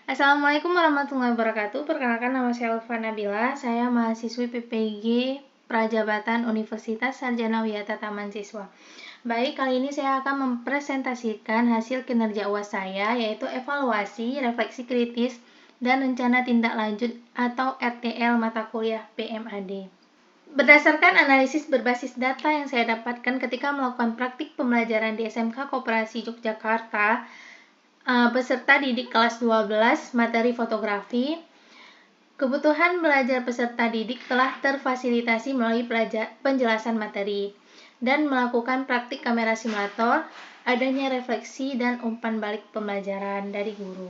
Assalamualaikum warahmatullahi wabarakatuh. Perkenalkan, nama saya Ulfa Nabila. Saya mahasiswi PPG Prajabatan Universitas Sarjana Wiyata Taman Siswa. Baik, kali ini saya akan mempresentasikan hasil kinerja UAS saya, yaitu evaluasi, refleksi kritis, dan rencana tindak lanjut atau RTL mata kuliah PMAD. Berdasarkan analisis berbasis data yang saya dapatkan ketika melakukan praktik pembelajaran di SMK Koperasi Yogyakarta, peserta didik kelas 12 materi fotografi, kebutuhan belajar peserta didik telah terfasilitasi melalui penjelasan materi dan melakukan praktik kamera simulator, adanya refleksi dan umpan balik pembelajaran dari guru.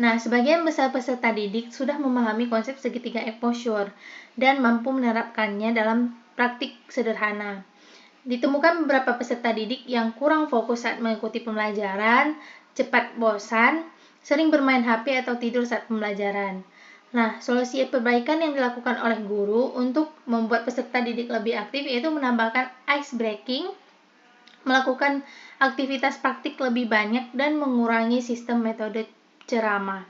Nah, sebagian besar peserta didik sudah memahami konsep segitiga exposure dan mampu menerapkannya dalam praktik sederhana. Ditemukan beberapa peserta didik yang kurang fokus saat mengikuti pembelajaran, cepat bosan, sering bermain HP atau tidur saat pembelajaran. Nah, solusi perbaikan yang dilakukan oleh guru untuk membuat peserta didik lebih aktif yaitu menambahkan ice breaking, melakukan aktivitas praktik lebih banyak, dan mengurangi sistem metode ceramah.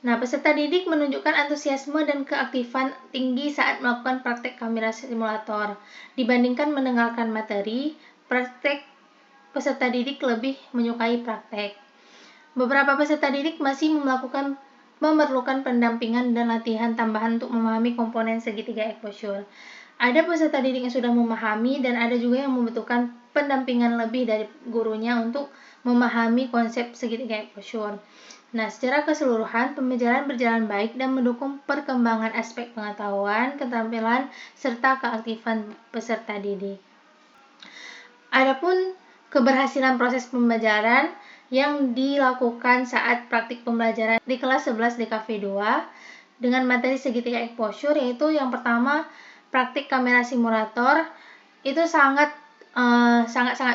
Nah, peserta didik menunjukkan antusiasme dan keaktifan tinggi saat melakukan praktek kamera simulator. Dibandingkan mendengarkan materi, peserta didik lebih menyukai praktek. Beberapa peserta didik masih memerlukan pendampingan dan latihan tambahan untuk memahami komponen segitiga exposure. Ada peserta didik yang sudah memahami dan ada juga yang membutuhkan pendampingan lebih dari gurunya untuk memahami konsep segitiga exposure. Nah, secara keseluruhan, pembelajaran berjalan baik dan mendukung perkembangan aspek pengetahuan, keterampilan, serta keaktifan peserta didik. Adapun keberhasilan proses pembelajaran yang dilakukan saat praktik pembelajaran di kelas 11 DKV 2 dengan materi segitiga exposure, yaitu yang pertama, praktik kamera simulator itu sangat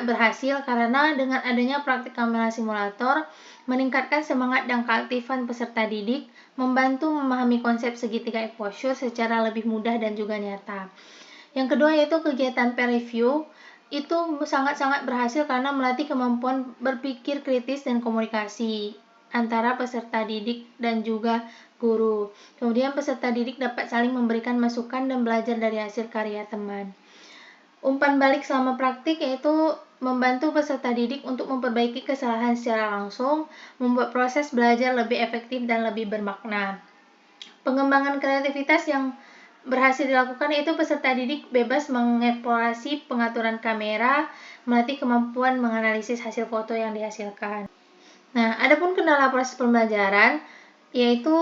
berhasil karena dengan adanya praktik kamera simulator meningkatkan semangat dan keaktifan peserta didik, membantu memahami konsep segitiga exposure secara lebih mudah dan juga nyata. Yang kedua yaitu kegiatan peer review, itu sangat berhasil karena melatih kemampuan berpikir kritis dan komunikasi antara peserta didik dan juga guru. Kemudian peserta didik dapat saling memberikan masukan dan belajar dari hasil karya teman. Umpan balik selama praktik yaitu membantu peserta didik untuk memperbaiki kesalahan secara langsung, membuat proses belajar lebih efektif dan lebih bermakna. Pengembangan kreativitas yang berhasil dilakukan yaitu peserta didik bebas mengeksplorasi pengaturan kamera, melatih kemampuan menganalisis hasil foto yang dihasilkan. Nah, adapun kendala proses pembelajaran yaitu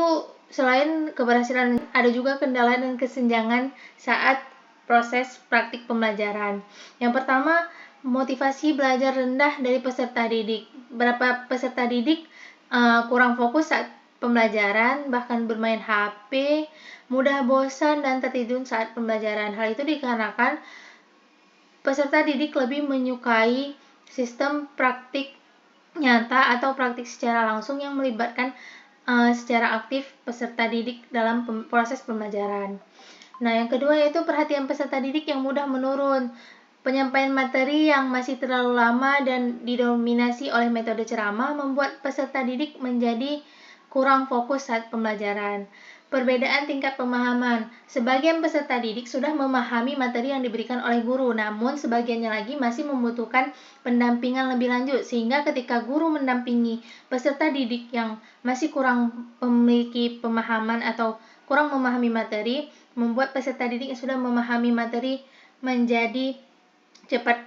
selain keberhasilan ada juga kendala dan kesenjangan saat proses praktik pembelajaran. Yang pertama, motivasi belajar rendah dari peserta didik. Beberapa peserta didik kurang fokus saat pembelajaran, bahkan bermain HP, mudah bosan dan tertidur saat pembelajaran. Hal itu dikarenakan peserta didik lebih menyukai sistem praktik nyata atau praktik secara langsung yang melibatkan secara aktif peserta didik dalam proses pembelajaran. Nah, yang kedua yaitu perhatian peserta didik yang mudah menurun. Penyampaian materi yang masih terlalu lama dan didominasi oleh metode ceramah membuat peserta didik menjadi kurang fokus saat pembelajaran. Perbedaan tingkat pemahaman. Sebagian peserta didik sudah memahami materi yang diberikan oleh guru, namun sebagiannya lagi masih membutuhkan pendampingan lebih lanjut, sehingga ketika guru mendampingi peserta didik yang masih kurang memiliki pemahaman atau kurang memahami materi, membuat peserta didik yang sudah memahami materi menjadi cepat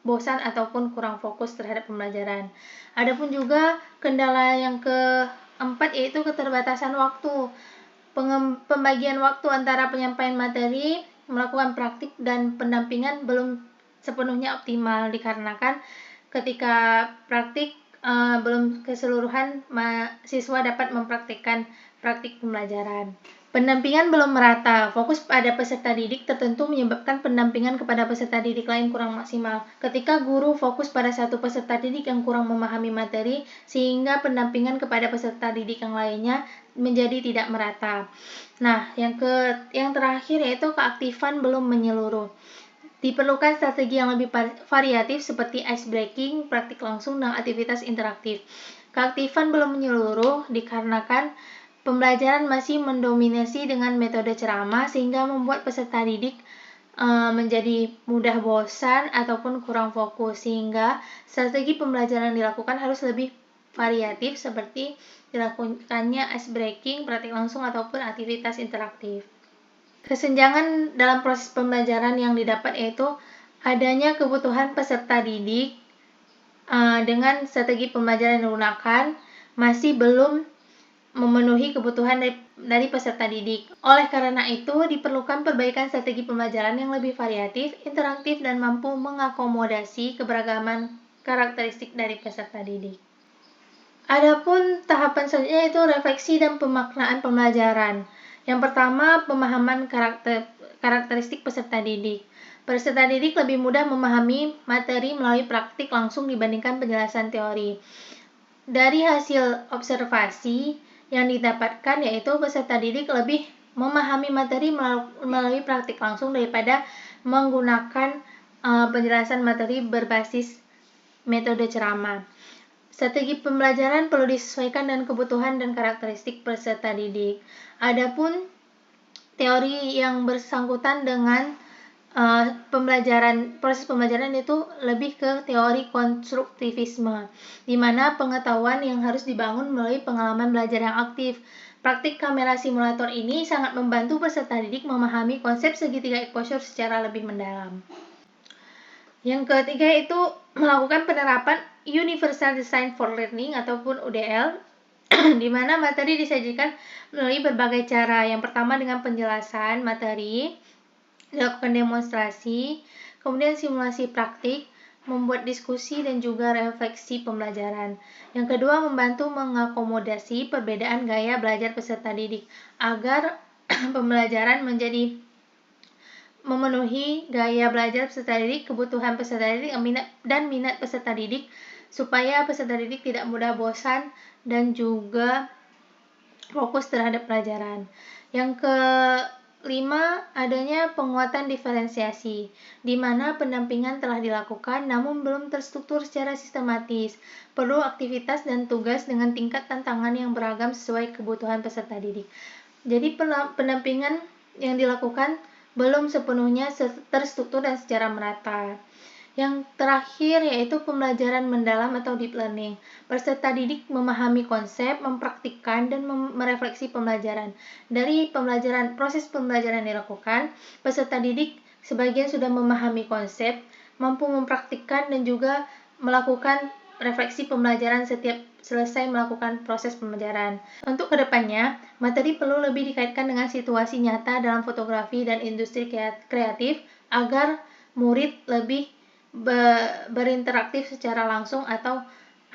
bosan ataupun kurang fokus terhadap pembelajaran. Adapun juga kendala yang keempat yaitu keterbatasan waktu. Pembagian waktu antara penyampaian materi, melakukan praktik dan pendampingan belum sepenuhnya optimal dikarenakan ketika praktik belum keseluruhan siswa dapat mempraktikkan praktik pembelajaran. Pendampingan belum merata. Fokus pada peserta didik tertentu menyebabkan pendampingan kepada peserta didik lain kurang maksimal. Ketika guru fokus pada satu peserta didik yang kurang memahami materi, sehingga pendampingan kepada peserta didik yang lainnya menjadi tidak merata. Nah, yang terakhir yaitu keaktifan belum menyeluruh. Diperlukan strategi yang lebih variatif seperti ice breaking, praktik langsung, dan aktivitas interaktif. Keaktifan belum menyeluruh dikarenakan pembelajaran masih mendominasi dengan metode ceramah sehingga membuat peserta didik menjadi mudah bosan ataupun kurang fokus, sehingga strategi pembelajaran dilakukan harus lebih variatif seperti dilakukannya ice breaking, praktik langsung ataupun aktivitas interaktif. Kesenjangan dalam proses pembelajaran yang didapat yaitu adanya kebutuhan peserta didik dengan strategi pembelajaran yang digunakan masih belum memenuhi kebutuhan dari peserta didik. Oleh karena itu, diperlukan perbaikan strategi pembelajaran yang lebih variatif, interaktif, dan mampu mengakomodasi keberagaman karakteristik dari peserta didik. Adapun tahapan selanjutnya yaitu refleksi dan pemaknaan pembelajaran. Yang pertama, pemahaman karakteristik peserta didik. Peserta didik lebih mudah memahami materi melalui praktik langsung dibandingkan penjelasan teori. Dari hasil observasi yang didapatkan yaitu peserta didik lebih memahami materi melalui praktik langsung daripada menggunakan penjelasan materi berbasis metode ceramah. Strategi pembelajaran perlu disesuaikan dengan kebutuhan dan karakteristik peserta didik. Adapun teori yang bersangkutan dengan proses pembelajaran itu lebih ke teori konstruktivisme, di mana pengetahuan yang harus dibangun melalui pengalaman belajar yang aktif. Praktik kamera simulator ini sangat membantu peserta didik memahami konsep segitiga exposure secara lebih mendalam. Yang ketiga itu melakukan penerapan Universal Design for Learning ataupun UDL, di mana materi disajikan melalui berbagai cara. Yang pertama dengan penjelasan materi, dilakukan demonstrasi, kemudian simulasi praktik, membuat diskusi dan juga refleksi pembelajaran. Yang kedua, membantu mengakomodasi perbedaan gaya belajar peserta didik agar pembelajaran menjadi memenuhi gaya belajar peserta didik, kebutuhan peserta didik, dan minat peserta didik, supaya peserta didik tidak mudah bosan dan juga fokus terhadap pelajaran. Yang kelima, adanya penguatan diferensiasi, di mana pendampingan telah dilakukan namun belum terstruktur secara sistematis. Perlu aktivitas dan tugas dengan tingkat tantangan yang beragam sesuai kebutuhan peserta didik. Jadi pendampingan yang dilakukan belum sepenuhnya terstruktur dan secara merata. Yang terakhir yaitu pembelajaran mendalam atau deep learning. Peserta didik memahami konsep, mempraktikkan, dan merefleksi pembelajaran. Dari proses pembelajaran yang dilakukan, peserta didik sebagian sudah memahami konsep, mampu mempraktikkan, dan juga melakukan refleksi pembelajaran setiap selesai melakukan proses pembelajaran. Untuk kedepannya, materi perlu lebih dikaitkan dengan situasi nyata dalam fotografi dan industri kreatif agar murid lebih berinteraktif secara langsung atau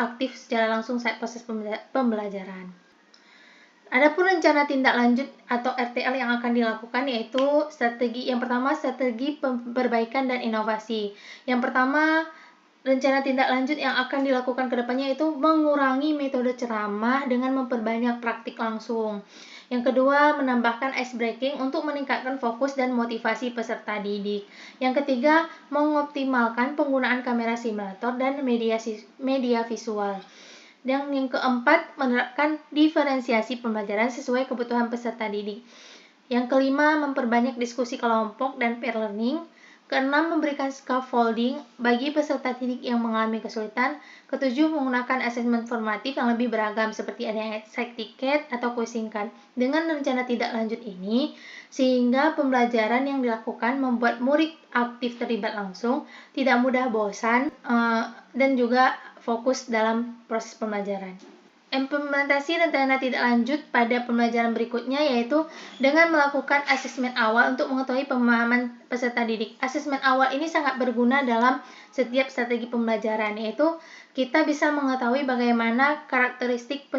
aktif secara langsung saat proses pembelajaran. Adapun rencana tindak lanjut atau RTL yang akan dilakukan yaitu yang pertama strategi perbaikan dan inovasi. Yang pertama, rencana tindak lanjut yang akan dilakukan ke depannya itu mengurangi metode ceramah dengan memperbanyak praktik langsung. Yang kedua, menambahkan ice breaking untuk meningkatkan fokus dan motivasi peserta didik. Yang ketiga, mengoptimalkan penggunaan kamera simulator dan media visual. Dan yang keempat, menerapkan diferensiasi pembelajaran sesuai kebutuhan peserta didik. Yang kelima, memperbanyak diskusi kelompok dan peer learning. Keenam, memberikan scaffolding bagi peserta didik yang mengalami kesulitan. Ketujuh, menggunakan asesmen formatif yang lebih beragam seperti adanya side ticket atau kuis singkat. Dengan rencana tindak lanjut ini, sehingga pembelajaran yang dilakukan membuat murid aktif terlibat langsung, tidak mudah bosan, dan juga fokus dalam proses pembelajaran. Implementasi rencana tindak lanjut pada pembelajaran berikutnya yaitu dengan melakukan asesmen awal untuk mengetahui pemahaman peserta didik. Asesmen awal ini sangat berguna dalam setiap strategi pembelajaran, yaitu kita bisa mengetahui bagaimana karakteristik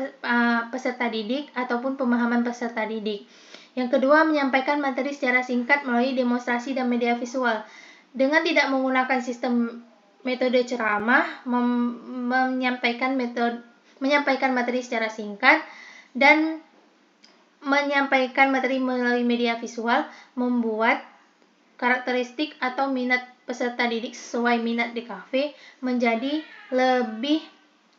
peserta didik ataupun pemahaman peserta didik. Yang kedua, menyampaikan materi secara singkat melalui demonstrasi dan media visual. Dengan tidak menggunakan sistem metode ceramah, menyampaikan materi secara singkat dan menyampaikan materi melalui media visual membuat karakteristik atau minat peserta didik sesuai minat DKV menjadi lebih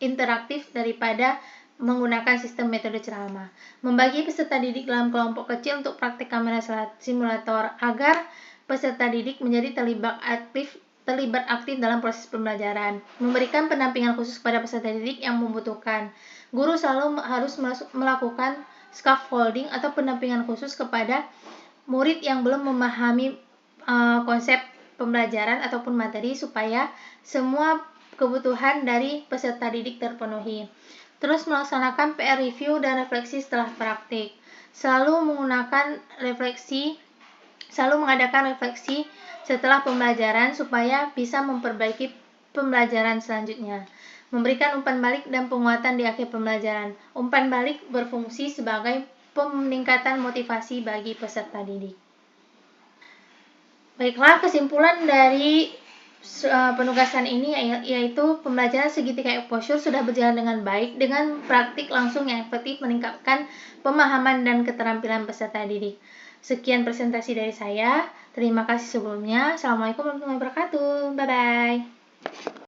interaktif daripada menggunakan sistem metode ceramah. Membagi peserta didik dalam kelompok kecil untuk praktik kamera simulator agar peserta didik menjadi terlibat aktif dalam proses pembelajaran. Memberikan pendampingan khusus kepada peserta didik yang membutuhkan. Guru selalu harus melakukan scaffolding atau pendampingan khusus kepada murid yang belum memahami konsep pembelajaran ataupun materi supaya semua kebutuhan dari peserta didik terpenuhi. Terus melaksanakan PR review dan refleksi setelah praktik. Selalu mengadakan refleksi setelah pembelajaran supaya bisa memperbaiki pembelajaran selanjutnya. Memberikan umpan balik dan penguatan di akhir pembelajaran. Umpan balik berfungsi sebagai peningkatan motivasi bagi peserta didik. Baiklah, kesimpulan dari penugasan ini yaitu pembelajaran segitiga exposure sudah berjalan dengan baik dengan praktik langsung yang efektif meningkatkan pemahaman dan keterampilan peserta didik. Sekian presentasi dari saya. Terima kasih sebelumnya. Assalamualaikum warahmatullahi wabarakatuh. Bye-bye.